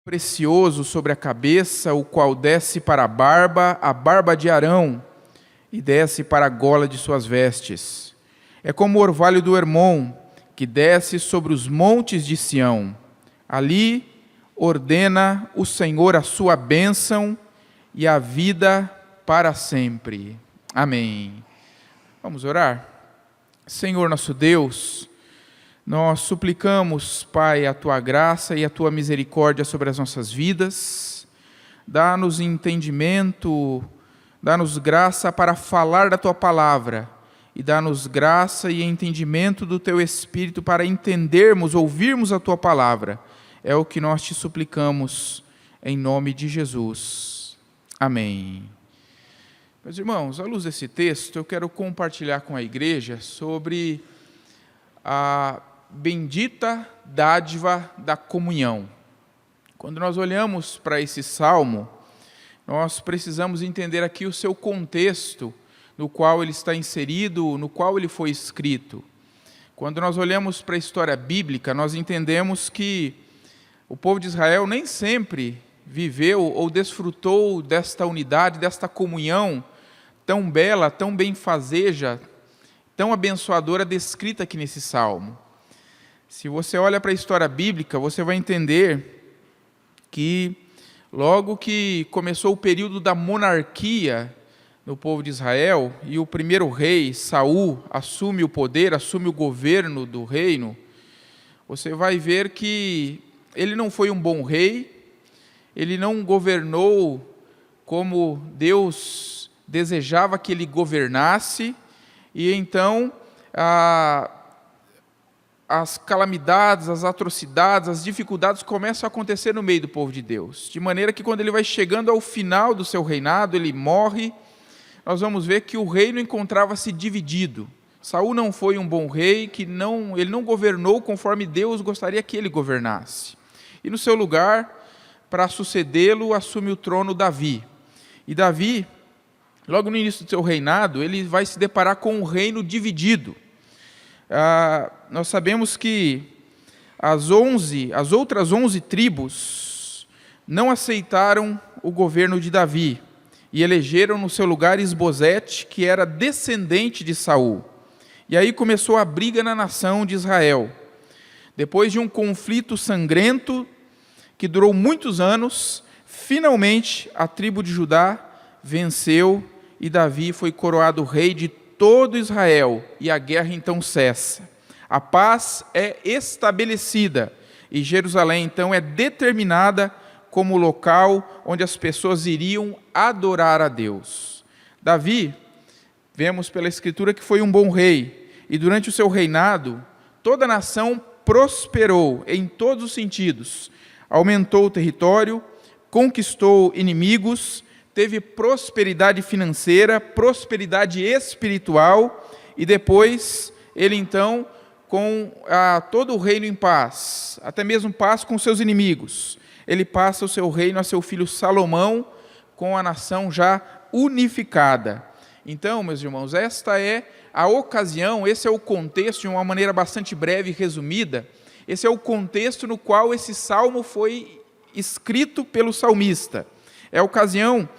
precioso sobre a cabeça, o qual desce para a barba de Arão, e desce para a gola de suas vestes. É como o orvalho do Hermon, que desce sobre os montes de Sião. Ali ordena o Senhor a sua bênção e a vida para sempre. Amém. Vamos orar? Senhor nosso Deus, nós suplicamos, Pai, a Tua graça e a Tua misericórdia sobre as nossas vidas. Dá-nos entendimento, dá-nos graça para falar da Tua palavra e dá-nos graça e entendimento do Teu Espírito para entendermos, ouvirmos a Tua palavra. É o que nós te suplicamos em nome de Jesus. Amém. Meus irmãos, à luz desse texto, eu quero compartilhar com a igreja sobre a bendita dádiva da comunhão. Quando nós olhamos para esse salmo, nós precisamos entender aqui o seu contexto, no qual ele está inserido, no qual ele foi escrito. Quando nós olhamos para a história bíblica, nós entendemos que o povo de Israel nem sempre viveu ou desfrutou desta unidade, desta comunhão tão bela, tão benfazeja, tão abençoadora descrita aqui nesse salmo. Se você olha para a história bíblica, você vai entender que logo que começou o período da monarquia no povo de Israel e o primeiro rei, Saul, assume o poder, assume o governo do reino, você vai ver que ele não foi um bom rei, ele não governou como Deus desejava que ele governasse, e então as calamidades, as atrocidades, as dificuldades começam a acontecer no meio do povo de Deus, de maneira que quando ele vai chegando ao final do seu reinado, ele morre, nós vamos ver que o reino encontrava-se dividido. Saul não foi um bom rei, ele não governou conforme Deus gostaria que ele governasse. E no seu lugar, para sucedê-lo, assume o trono Davi. E Davi, logo no início do seu reinado, ele vai se deparar com um reino dividido. Nós sabemos que as outras 11 tribos não aceitaram o governo de Davi e elegeram no seu lugar Isbosete, que era descendente de Saul. E aí começou a briga na nação de Israel. Depois de um conflito sangrento que durou muitos anos, finalmente a tribo de Judá venceu e Davi foi coroado rei de todo Israel, e a guerra então cessa. A paz é estabelecida, e Jerusalém então é determinada como local onde as pessoas iriam adorar a Deus. Davi, vemos pela Escritura que foi um bom rei, e durante o seu reinado, toda a nação prosperou em todos os sentidos. Aumentou o território, conquistou inimigos, teve prosperidade financeira, prosperidade espiritual, e depois ele então, com todo o reino em paz, até mesmo paz com seus inimigos, ele passa o seu reino a seu filho Salomão, com a nação já unificada. Então, meus irmãos, esta é a ocasião, esse é o contexto, de uma maneira bastante breve e resumida, esse é o contexto no qual esse salmo foi escrito pelo salmista. É a ocasião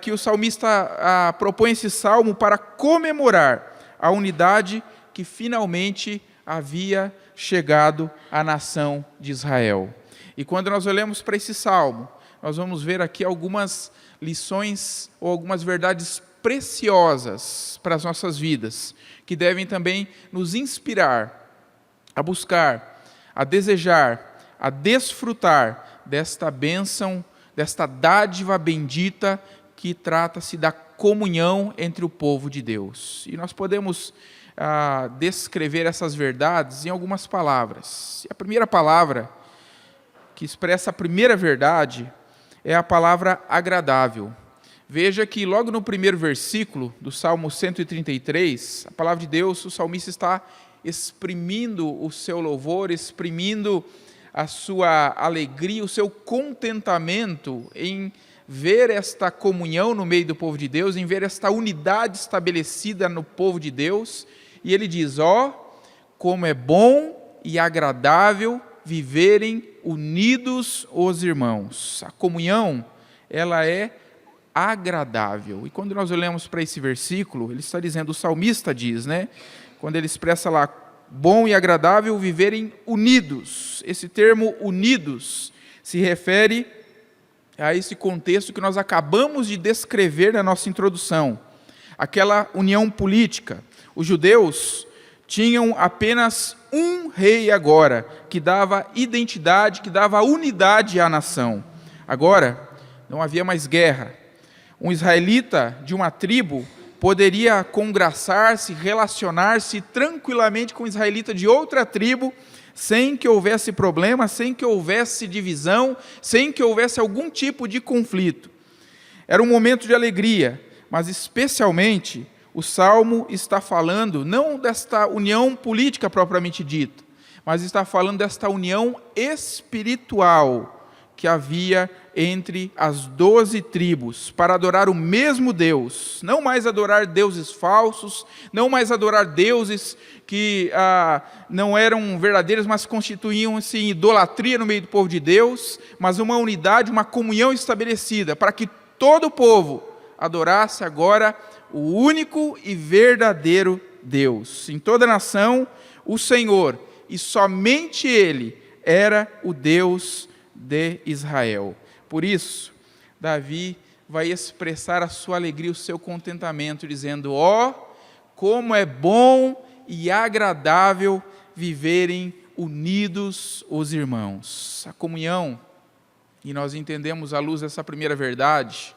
que o salmista propõe esse salmo para comemorar a unidade que finalmente havia chegado à nação de Israel. E quando nós olhamos para esse salmo, nós vamos ver aqui algumas lições ou algumas verdades preciosas para as nossas vidas, que devem também nos inspirar a buscar, a desejar, a desfrutar desta bênção, desta dádiva bendita que trata-se da comunhão entre o povo de Deus. E nós podemos descrever essas verdades em algumas palavras. E a primeira palavra que expressa a primeira verdade é a palavra agradável. Veja que logo no primeiro versículo do Salmo 133, a palavra de Deus, o salmista está exprimindo o seu louvor, exprimindo a sua alegria, o seu contentamento em ver esta comunhão no meio do povo de Deus, em ver esta unidade estabelecida no povo de Deus. E ele diz, como é bom e agradável viverem unidos os irmãos. A comunhão, ela é agradável. E quando nós olhamos para esse versículo, ele está dizendo, o salmista diz, né? Quando ele expressa lá, bom e agradável viverem unidos. Esse termo unidos se refere a esse contexto que nós acabamos de descrever na nossa introdução. Aquela união política. Os judeus tinham apenas um rei agora, que dava identidade, que dava unidade à nação. Agora, não havia mais guerra. Um israelita de uma tribo poderia congraçar-se, relacionar-se tranquilamente com um israelita de outra tribo, sem que houvesse problema, sem que houvesse divisão, sem que houvesse algum tipo de conflito. Era um momento de alegria, mas especialmente o Salmo está falando não desta união política propriamente dita, mas está falando desta união espiritual que havia entre as 12 tribos, para adorar o mesmo Deus, não mais adorar deuses falsos, não mais adorar deuses que não eram verdadeiros, mas constituíam-se em idolatria no meio do povo de Deus, mas uma unidade, uma comunhão estabelecida, para que todo o povo adorasse agora o único e verdadeiro Deus. Em toda a nação, o Senhor, e somente Ele, era o Deus de Israel. Por isso, Davi vai expressar a sua alegria, o seu contentamento, dizendo, como é bom e agradável viverem unidos os irmãos. A comunhão, e nós entendemos à luz dessa primeira verdade,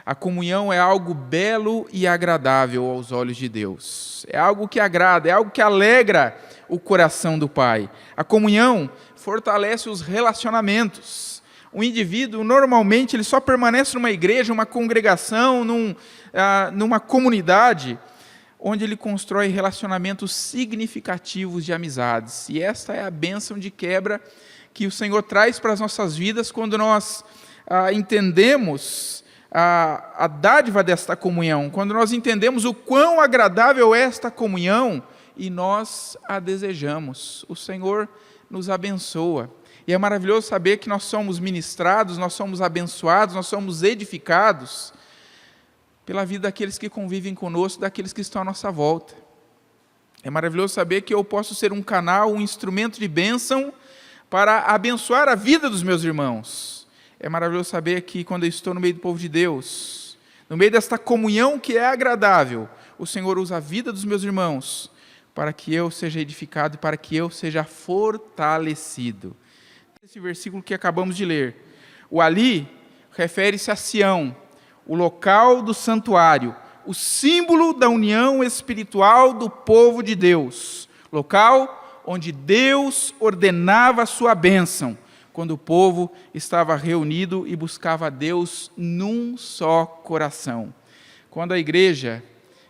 a comunhão é algo belo e agradável aos olhos de Deus. É algo que agrada, é algo que alegra o coração do Pai. A comunhão fortalece os relacionamentos. O indivíduo, normalmente, ele só permanece numa igreja, uma congregação, numa comunidade, onde ele constrói relacionamentos significativos de amizades. E esta é a bênção de quebra que o Senhor traz para as nossas vidas quando nós entendemos a dádiva desta comunhão, quando nós entendemos o quão agradável é esta comunhão e nós a desejamos. O Senhor nos abençoa. E é maravilhoso saber que nós somos ministrados, nós somos abençoados, nós somos edificados pela vida daqueles que convivem conosco, daqueles que estão à nossa volta. É maravilhoso saber que eu posso ser um canal, um instrumento de bênção para abençoar a vida dos meus irmãos. É maravilhoso saber que quando eu estou no meio do povo de Deus, no meio desta comunhão que é agradável, o Senhor usa a vida dos meus irmãos para que eu seja edificado e para que eu seja fortalecido. Esse versículo que acabamos de ler, o ali refere-se a Sião, o local do santuário, o símbolo da união espiritual do povo de Deus, local onde Deus ordenava a sua bênção, quando o povo estava reunido e buscava a Deus num só coração. Quando a igreja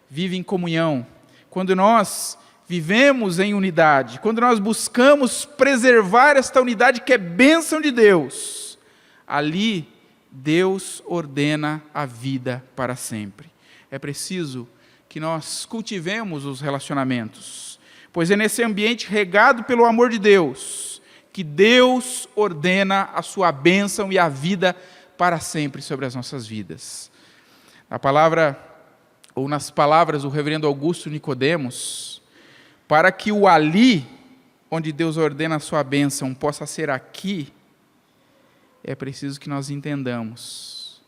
vive em comunhão, quando nós vivemos em unidade, quando nós buscamos preservar esta unidade que é bênção de Deus, ali Deus ordena a vida para sempre. É preciso que nós cultivemos os relacionamentos, pois é nesse ambiente regado pelo amor de Deus que Deus ordena a sua bênção e a vida para sempre sobre as nossas vidas. Na palavra, ou nas palavras do reverendo Augusto Nicodemos, para que o ali, onde Deus ordena a sua bênção, possa ser aqui, é preciso que nós entendamos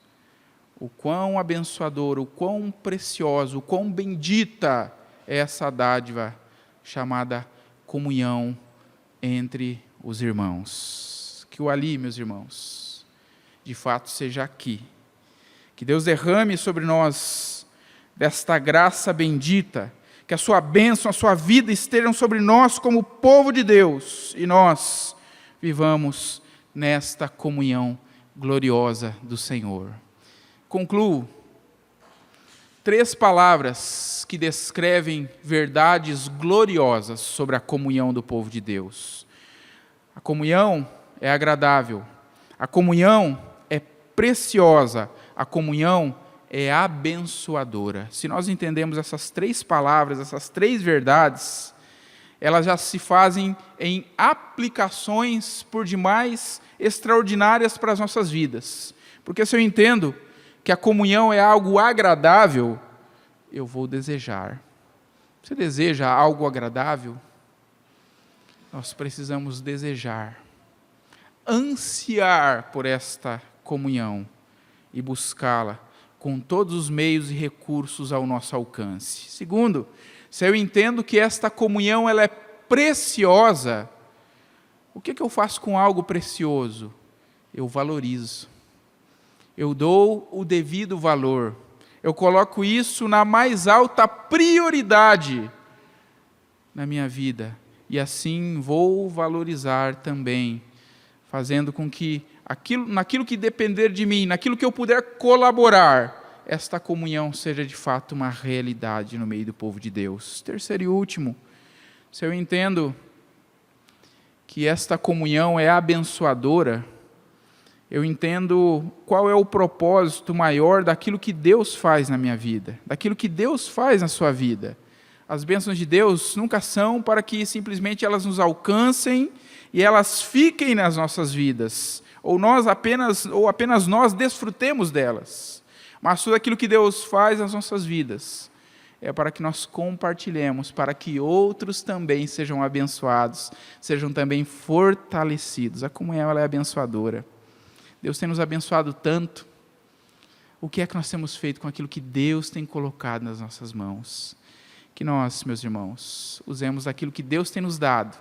o quão abençoador, o quão precioso, o quão bendita é essa dádiva chamada comunhão entre os irmãos. Que o ali, meus irmãos, de fato seja aqui. Que Deus derrame sobre nós desta graça bendita, que a sua bênção, a sua vida estejam sobre nós como povo de Deus, e nós vivamos nesta comunhão gloriosa do Senhor. Concluo. 3 palavras que descrevem verdades gloriosas sobre a comunhão do povo de Deus. A comunhão é agradável, a comunhão é preciosa, a comunhão é abençoadora. Se nós entendemos essas 3 palavras, essas 3 verdades, elas já se fazem em aplicações por demais extraordinárias para as nossas vidas. Porque se eu entendo que a comunhão é algo agradável, eu vou desejar. Você deseja algo agradável? Nós precisamos desejar, ansiar por esta comunhão e buscá-la com todos os meios e recursos ao nosso alcance. Segundo, se eu entendo que esta comunhão ela é preciosa, o que eu faço com algo precioso? Eu valorizo. Eu dou o devido valor. Eu coloco isso na mais alta prioridade na minha vida. E assim vou valorizar também, fazendo com que naquilo que depender de mim, naquilo que eu puder colaborar, esta comunhão seja de fato uma realidade no meio do povo de Deus. Terceiro e último, se eu entendo que esta comunhão é abençoadora, eu entendo qual é o propósito maior daquilo que Deus faz na minha vida, daquilo que Deus faz na sua vida. As bênçãos de Deus nunca são para que simplesmente elas nos alcancem e elas fiquem nas nossas vidas, ou apenas nós desfrutemos delas. Mas tudo aquilo que Deus faz nas nossas vidas é para que nós compartilhemos, para que outros também sejam abençoados, sejam também fortalecidos. A comunhão ela é abençoadora. Deus tem nos abençoado tanto. O que é que nós temos feito com aquilo que Deus tem colocado nas nossas mãos? Que nós, meus irmãos, usemos aquilo que Deus tem nos dado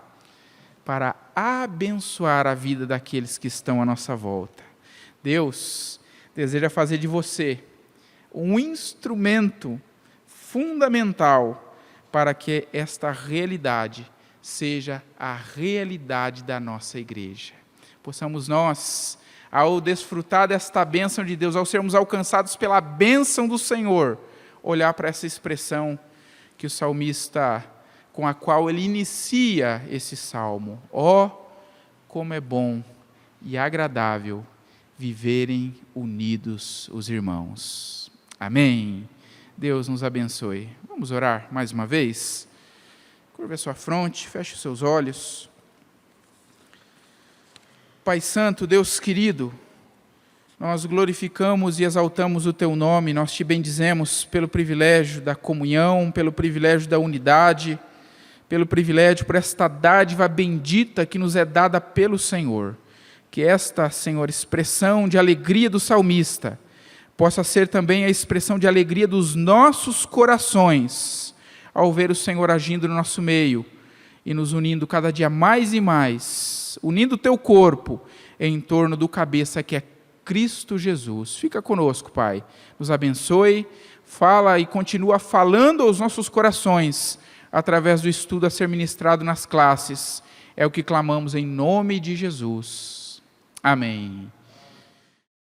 para abençoar a vida daqueles que estão à nossa volta. Deus deseja fazer de você um instrumento fundamental para que esta realidade seja a realidade da nossa igreja. Possamos nós, ao desfrutar desta bênção de Deus, ao sermos alcançados pela bênção do Senhor, olhar para essa expressão que o salmista, com a qual ele inicia esse salmo. Ó, como é bom e agradável viverem unidos os irmãos. Amém. Deus nos abençoe. Vamos orar mais uma vez? Curva a sua fronte, feche os seus olhos. Pai Santo, Deus querido, nós glorificamos e exaltamos o Teu nome, nós Te bendizemos pelo privilégio da comunhão, pelo privilégio da unidade, pelo privilégio por esta dádiva bendita que nos é dada pelo Senhor. Que esta, Senhor, expressão de alegria do salmista possa ser também a expressão de alegria dos nossos corações, ao ver o Senhor agindo no nosso meio e nos unindo cada dia mais e mais, unindo o Teu corpo em torno do cabeça que é Cristo Jesus. Fica conosco, Pai. Nos abençoe, fala e continua falando aos nossos corações através do estudo a ser ministrado nas classes. É o que clamamos em nome de Jesus. Amém.